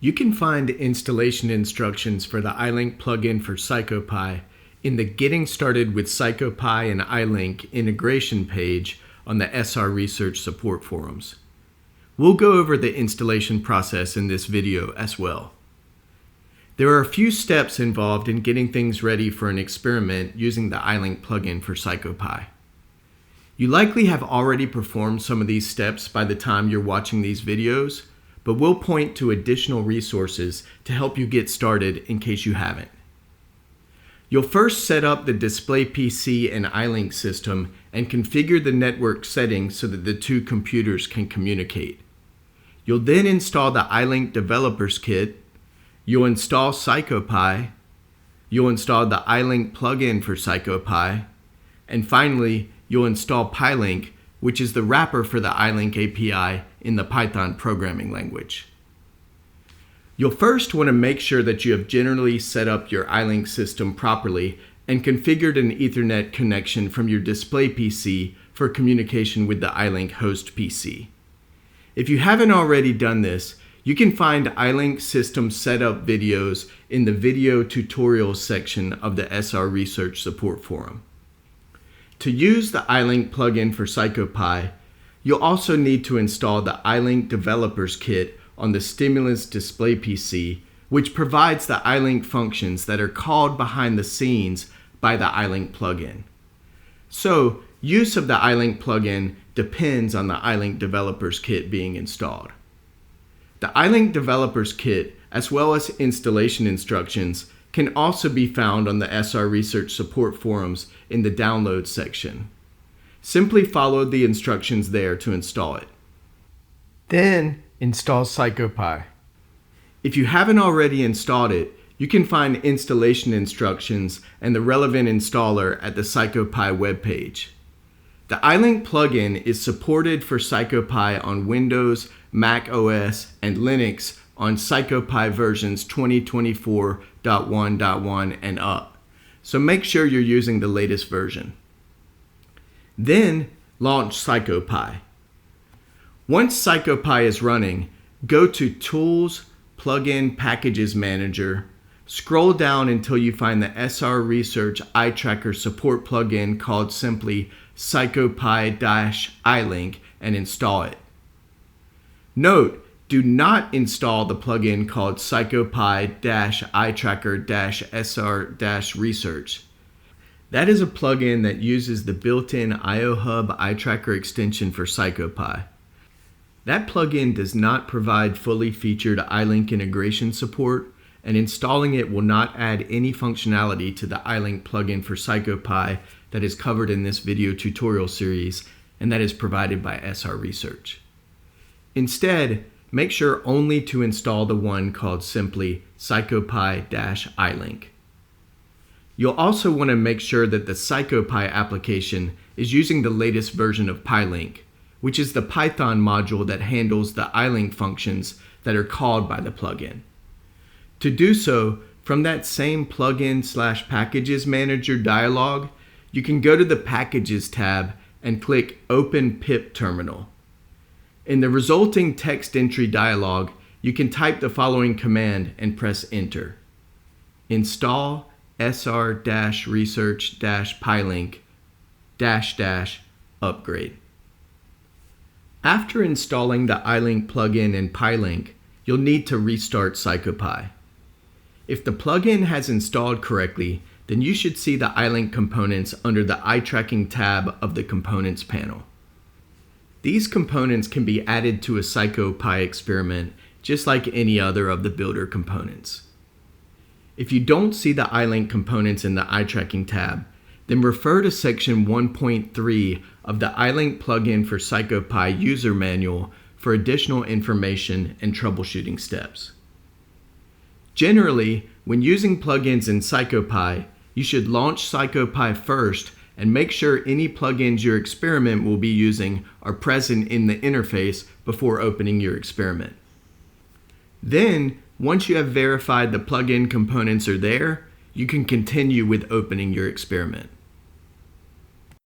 You can find installation instructions for the EyeLink plugin for PsychoPy in the Getting Started with PsychoPy and EyeLink integration page on the SR Research support forums. We'll go over the installation process in this video as well. There are a few steps involved in getting things ready for an experiment using the EyeLink plugin for PsychoPy. You likely have already performed some of these steps by the time you're watching these videos, but we'll point to additional resources to help you get started in case you haven't. You'll first set up the display PC and EyeLink system and configure the network settings so that the two computers can communicate. You'll then install the EyeLink Developers Kit, you'll install PsychoPy, you'll install the EyeLink plugin for PsychoPy, and finally, you'll install PyLink, which is the wrapper for the EyeLink API in the Python programming language. You'll first want to make sure that you have generally set up your EyeLink system properly and configured an Ethernet connection from your display PC for communication with the EyeLink host PC. If you haven't already done this, you can find EyeLink system setup videos in the video tutorials section of the SR Research support forum. To use the EyeLink plugin for PsychoPy, you'll also need to install the EyeLink Developers Kit on the Stimulus display PC, which provides the EyeLink functions that are called behind the scenes by the EyeLink plugin. So, use of the EyeLink plugin depends on the EyeLink Developers Kit being installed. The EyeLink Developers Kit, as well as installation instructions, can also be found on the SR Research support forums in the Downloads section. Simply follow the instructions there to install it. Then, install PsychoPy. If you haven't already installed it, you can find installation instructions and the relevant installer at the PsychoPy webpage. The EyeLink plugin is supported for PsychoPy on Windows, Mac OS, and Linux on PsychoPy versions 2024.1.1 and up, so make sure you're using the latest version. Then, launch PsychoPy. Once PsychoPy is running, go to Tools, Plugin Packages Manager, scroll down until you find the SR Research Eye Tracker support plugin called simply PsychoPy-EyeLink and install it. Note, do not install the plugin called PsychoPy-EyeTracker-SR-Research. That is a plugin that uses the built-in IOHub Eye Tracker extension for PsychoPy. That plugin does not provide fully featured EyeLink integration support, and installing it will not add any functionality to the EyeLink plugin for PsychoPy that is covered in this video tutorial series and that is provided by SR Research. Instead, make sure only to install the one called simply PsychoPy-EyeLink. You'll also want to make sure that the PsychoPy application is using the latest version of PyLink, which is the Python module that handles the EyeLink functions that are called by the plugin. To do so, from that same Plugin/Packages Manager dialog, you can go to the Packages tab and click Open pip terminal. In the resulting text entry dialog, you can type the following command and press Enter. Install sr-research-pylink --upgrade. After installing the EyeLink plugin and PyLink, you'll need to restart PsychoPy. If the plugin has installed correctly, then you should see the EyeLink components under the Eye Tracking tab of the Components panel. These components can be added to a PsychoPy experiment just like any other of the Builder components. If you don't see the EyeLink components in the Eye Tracking tab, then refer to section 1.3 of the EyeLink plugin for PsychoPy user manual for additional information and troubleshooting steps. Generally, when using plugins in PsychoPy, you should launch PsychoPy first and make sure any plugins your experiment will be using are present in the interface before opening your experiment. Then, once you have verified the plugin components are there, you can continue with opening your experiment.